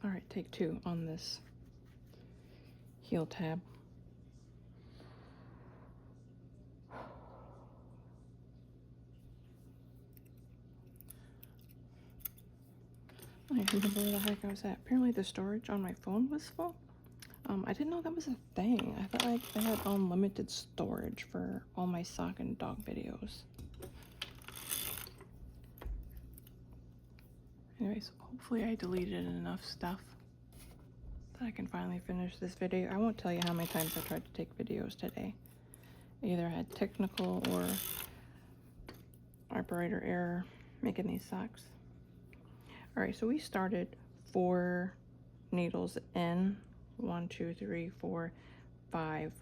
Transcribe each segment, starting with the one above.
All right, take two on this heel tab. I don't remember where the heck I was at. Apparently the storage on my phone was full. I didn't know that was a thing. I thought like I had unlimited storage for all my sock and dog videos. Anyways, hopefully I deleted enough stuff that I can finally finish this video. I won't tell you how many times I tried to take videos today. I either had technical or operator error making these socks. Alright, so we started 4 needles in. 1, 2, 3, 4, 5.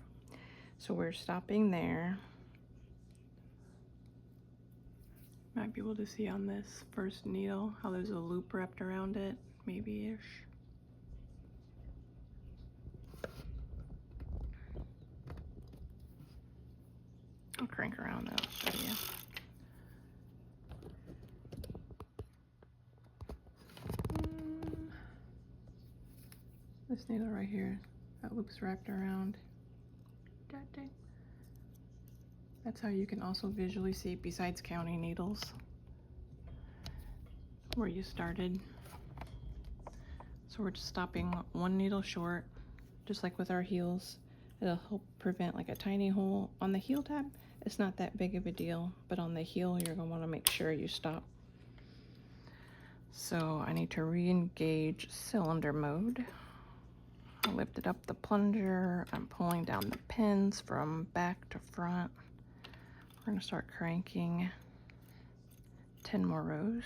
So we're stopping there. Might be able to see on this first needle how there's a loop wrapped around it, maybe-ish. I'll crank around and I'll show you. This needle right here, that loop's wrapped around that thing. That's how you can also visually see, besides counting needles, where you started. So we're just stopping 1 needle short, just like with our heels. It'll help prevent like a tiny hole. On the heel tab, it's not that big of a deal, but on the heel, you're gonna wanna make sure you stop. So I need to re-engage cylinder mode. I lifted up the plunger. I'm pulling down the pins from back to front. We're gonna start cranking 10 more rows.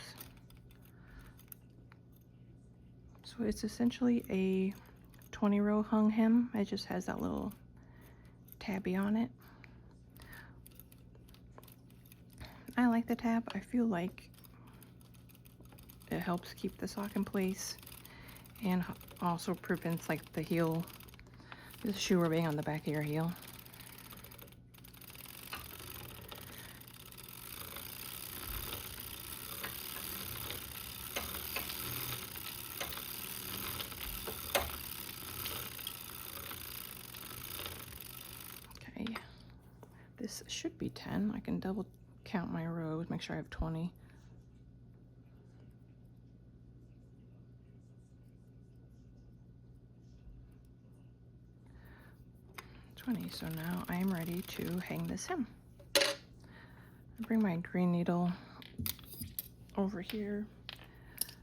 So it's essentially a 20 row hung hem. It just has that little tabby on it. I like the tab. I feel like it helps keep the sock in place and also prevents like the heel, the shoe rubbing on the back of your heel. Okay, this should be 10. I can double count my rows, make sure I have 20. So now I am ready to hang this hem. I bring my green needle over here,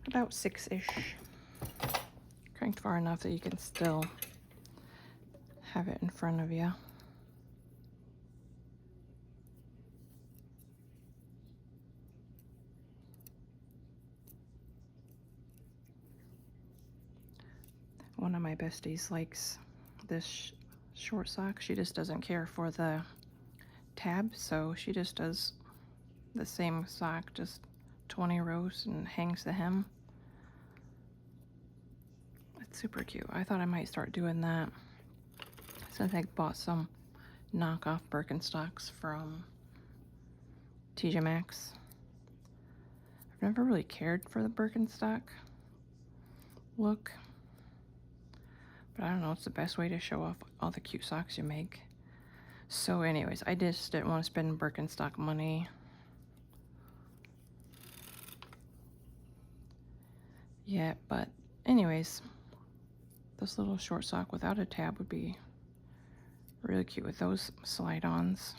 about 6-ish, cranked far enough that you can still have it in front of you. One of my besties likes this short sock. She just doesn't care for the tab, so she just does the same sock, just 20 rows, and hangs the hem. It's super cute. I thought I might start doing that since I bought some knockoff Birkenstocks from TJ Maxx. I've never really cared for the Birkenstock look, but I don't know, it's the best way to show off all the cute socks you make. So anyways, I just didn't want to spend Birkenstock money. Yet, but anyways, this little short sock without a tab would be really cute with those slide-ons.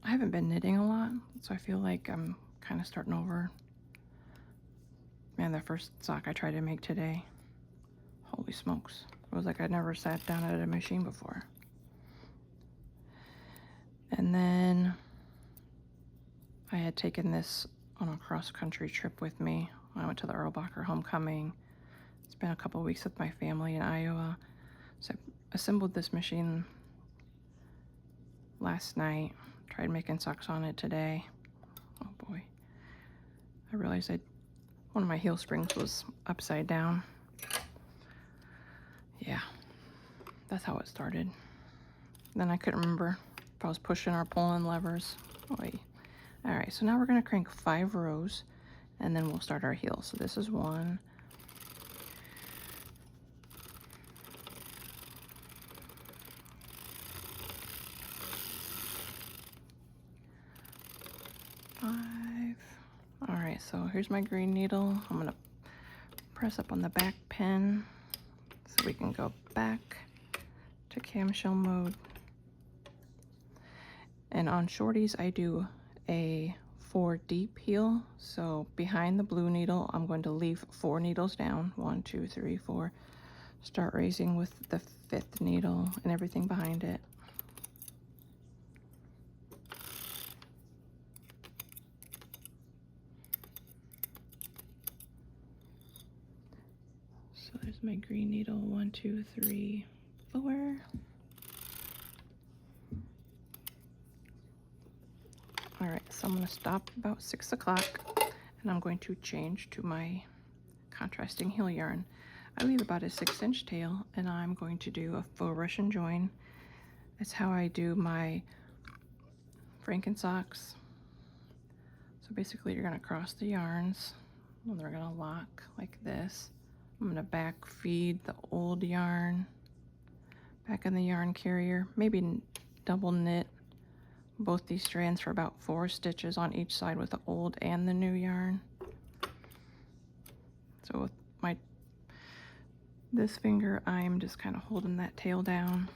I haven't been knitting a lot, so I feel like I'm kind of starting over. Man, the first sock I tried to make today, holy smokes. It was like I'd never sat down at a machine before. And then I had taken this on a cross-country trip with me. I went to the Erlbacher homecoming. Spent a couple weeks with my family in Iowa. So I assembled this machine last night. Tried making socks on it today. Oh boy. I realized one of my heel springs was upside down. Yeah, that's how it started. Then I couldn't remember if I was pushing or pulling levers. Oy. All right, so now we're gonna crank 5 rows and then we'll start our heel. So this is 1, 5. All right, so here's my green needle. I'm gonna press up on the back pin so we can go back to camshell mode. And on shorties, I do a 4 deep heel. So behind the blue needle, I'm going to leave 4 needles down. 1, 2, 3, 4. Start raising with the 5th needle and everything behind it. So there's my green needle. 1, 2, 3, 4. All right, so I'm going to stop about 6 o'clock and I'm going to change to my contrasting heel yarn. I leave about a 6-inch tail and I'm going to do a faux Russian join. That's how I do my Franken socks. So basically you're going to cross the yarns and they're going to lock like this. I'm going to back feed the old yarn back in the yarn carrier, maybe double knit both these strands for about 4 stitches on each side with the old and the new yarn. So with this finger, I'm just kind of holding that tail down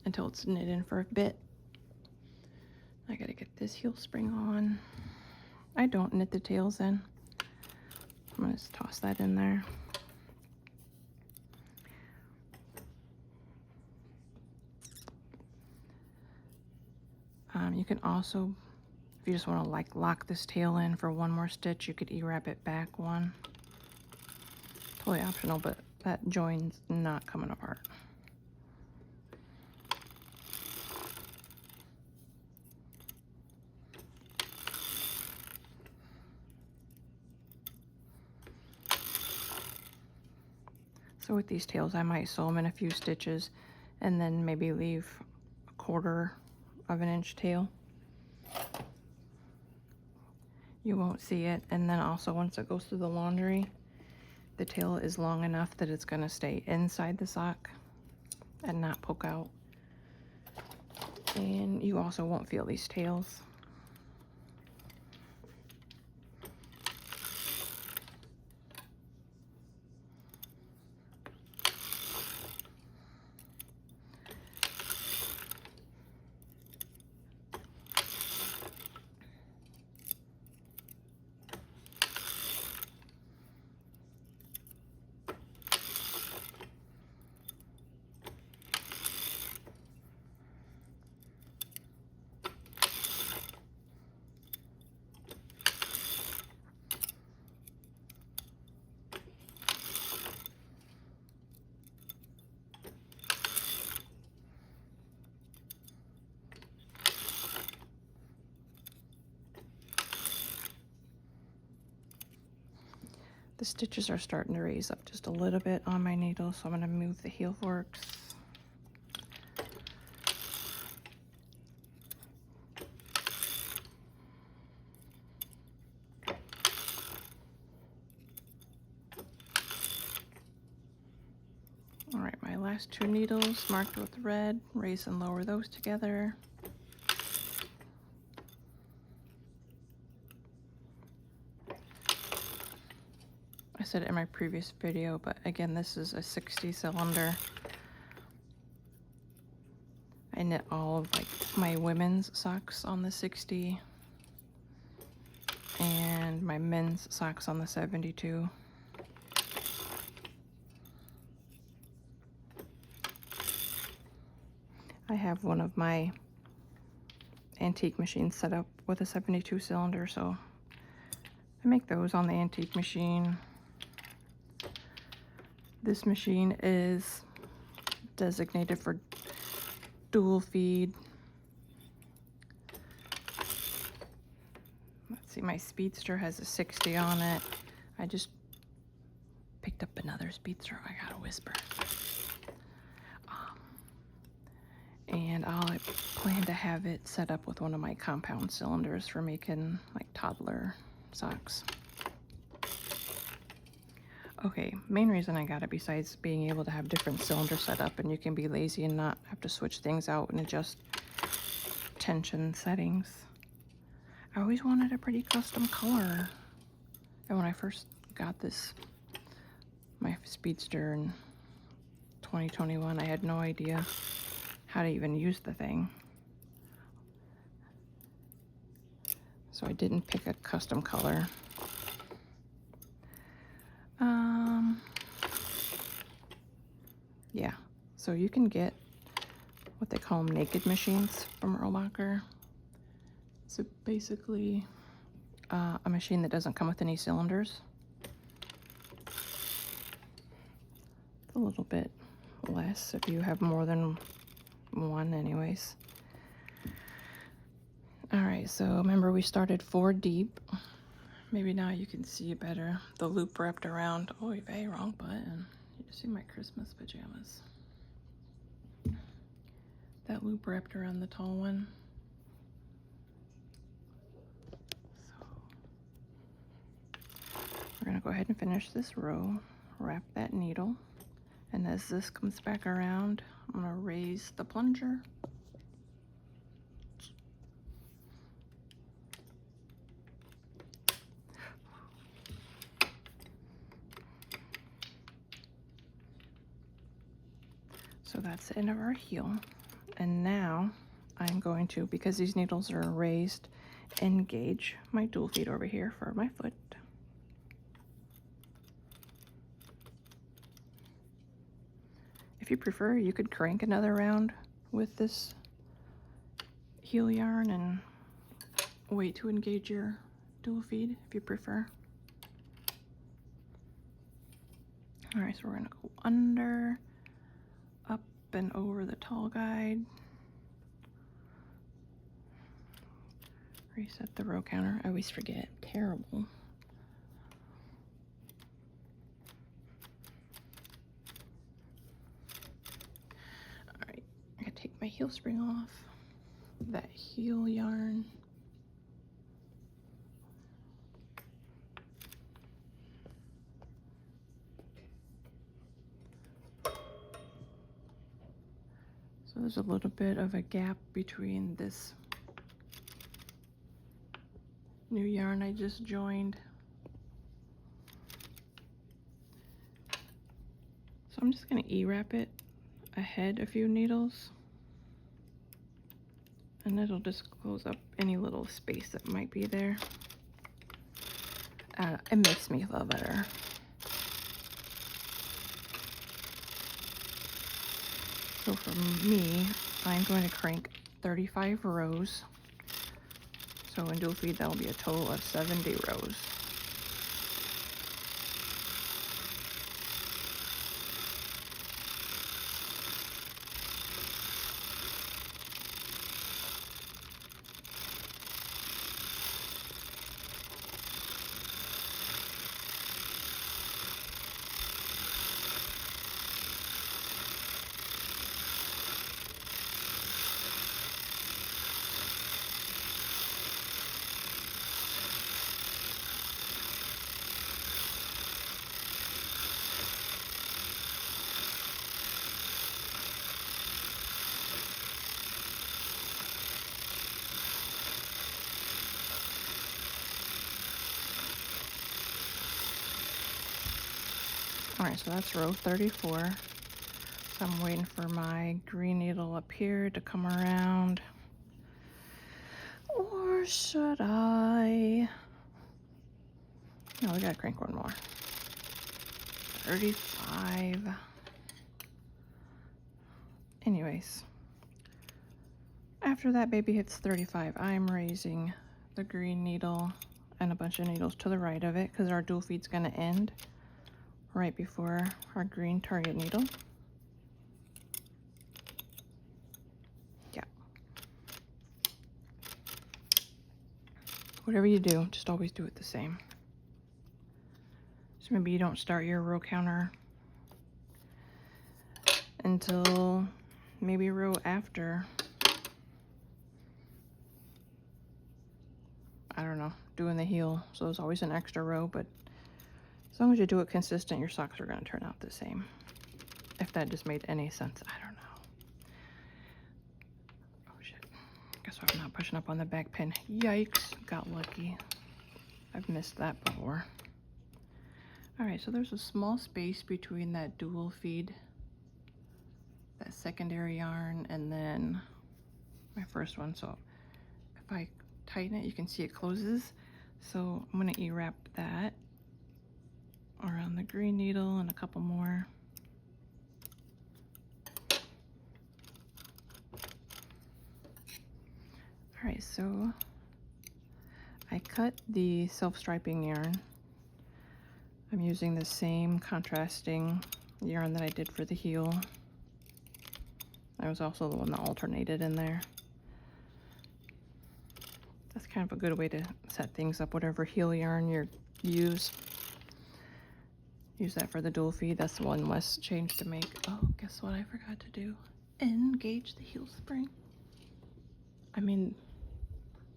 until it's knit in for a bit. I gotta get this heel spring on. I don't knit the tails in. I'm gonna just toss that in there. You can also, if you just want to like lock this tail in for 1 more stitch, you could E-wrap it back 1. Totally optional, but that join's not coming apart. So with these tails, I might sew them in a few stitches and then maybe leave a 1/4 of an inch tail. You won't see it. And then also once it goes through the laundry, the tail is long enough that it's gonna stay inside the sock and not poke out. And you also won't feel these tails. The stitches are starting to raise up just a little bit on my needle, so I'm going to move the heel forks. All right, my last 2 needles marked with red, raise and lower those together. I said it in my previous video, but again, this is a 60 cylinder. I knit all of like my women's socks on the 60 and my men's socks on the 72. I have one of my antique machines set up with a 72 cylinder, so I make those on the antique machine. This machine is designated for dual feed. Let's see, my Speedster has a 60 on it. I just picked up another Speedster. I gotta whisper. And I plan to have it set up with one of my compound cylinders for making like toddler socks. Okay, main reason I got it, besides being able to have different cylinders set up and you can be lazy and not have to switch things out and adjust tension settings. I always wanted a pretty custom color. And when I first got this, my Speedster in 2021, I had no idea how to even use the thing. So I didn't pick a custom color. Yeah, so you can get what they call them naked machines from Robacher. So basically a machine that doesn't come with any cylinders. It's a little bit less if you have more than one anyways. All right, so remember we started 4 deep. Maybe now you can see it better. The loop wrapped around, oh, very wrong button. You see my Christmas pajamas. That loop wrapped around the tall one. So we're gonna go ahead and finish this row, wrap that needle, and as this comes back around, I'm gonna raise the plunger. So that's the end of our heel. And now I'm going to, because these needles are raised, engage my dual feed over here for my foot. If you prefer, you could crank another round with this heel yarn and wait to engage your dual feed if you prefer. All right, so we're gonna go under, up and over the tall guide. Reset the row counter. I always forget. Terrible. All right, I gotta take my heel spring off. That heel yarn. So there's a little bit of a gap between this new yarn I just joined. So I'm just gonna E-wrap it ahead a few needles. And it'll just close up any little space that might be there. It makes me feel better. So for me, I'm going to crank 35 rows. So in dual feed, that'll be a total of 70 rows. All right, so that's row 34. So I'm waiting for my green needle up here to come around. Or should I? No, we gotta crank one more. 35. Anyways, after that baby hits 35, I'm raising the green needle and a bunch of needles to the right of it because our dual feed's gonna end right before our green target needle. Yeah. Whatever you do, just always do it the same. So maybe you don't start your row counter until maybe a row after, I don't know, doing the heel. So there's always an extra row, but as long as you do it consistent, your socks are going to turn out the same. If that just made any sense, I don't know. Oh shit. Guess I'm not pushing up on the back pin. Yikes. Got lucky. I've missed that before. Alright, so there's a small space between that dual feed, that secondary yarn, and then my first one. So if I tighten it, you can see it closes. So I'm going to E-wrap that around the green needle and a couple more. Alright, so I cut the self-striping yarn. I'm using the same contrasting yarn that I did for the heel. That was also the one that alternated in there. That's kind of a good way to set things up, whatever heel yarn you use. Use that for the dual feed. That's the one Wes changed to make. Oh, guess what I forgot to do? Engage the heel spring. I mean,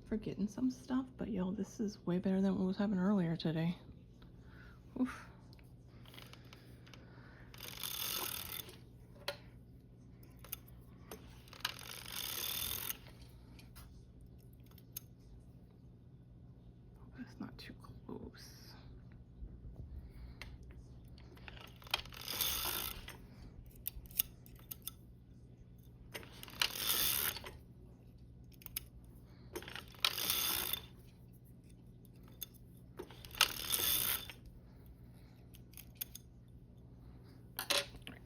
forgetting some stuff, but yo, this is way better than what was happening earlier today. Oof. That's not too close.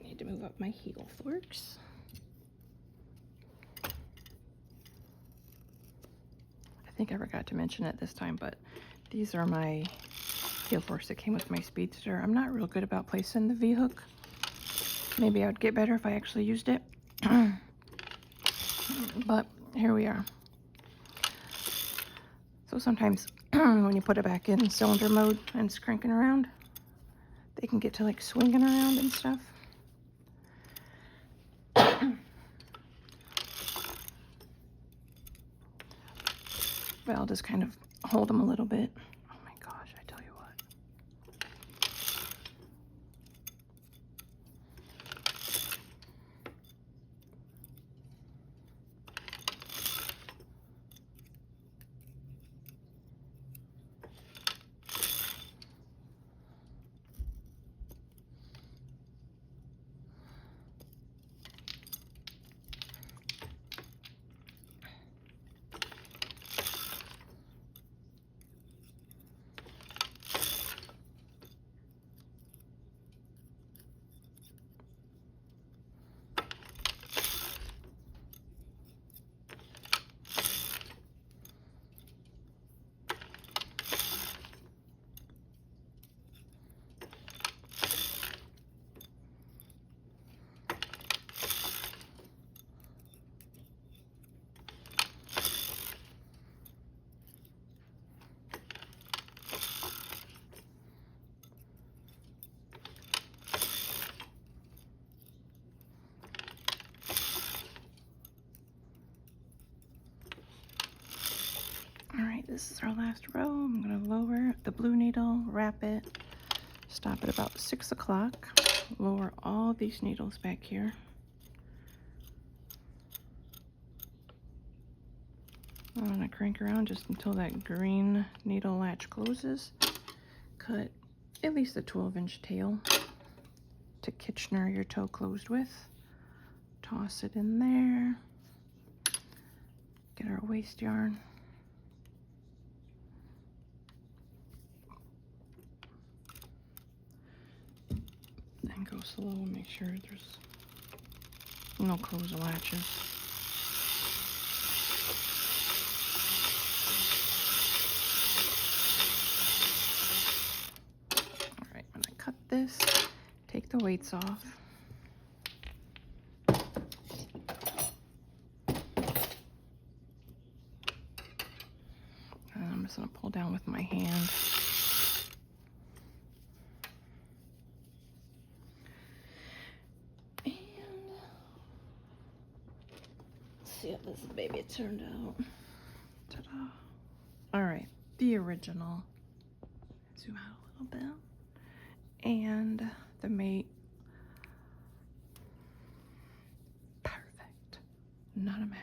I need to move up my heel forks. I think I forgot to mention it this time, but these are my heel forks that came with my Speedster. I'm not real good about placing the V-hook. Maybe I would get better if I actually used it. But here we are. So sometimes when you put it back in cylinder mode and it's cranking around, they can get to like swinging around and stuff. But I'll just kind of hold them a little bit. Oh my gosh, I tell you what. Alright, this is our last row. I'm going to lower the blue needle, wrap it, stop at about 6 o'clock, lower all these needles back here. I'm going to crank around just until that green needle latch closes. Cut at least a 12-inch tail to Kitchener your toe closed with. Toss it in there. Get our waste yarn. And go slow and make sure there's no closed latches. Alright, when I cut this, take the weights off. And I'm just going to pull down with my hand. see how this baby turned out. Ta-da. All right, the original. Zoom out a little bit. And the mate. Perfect. Not a match.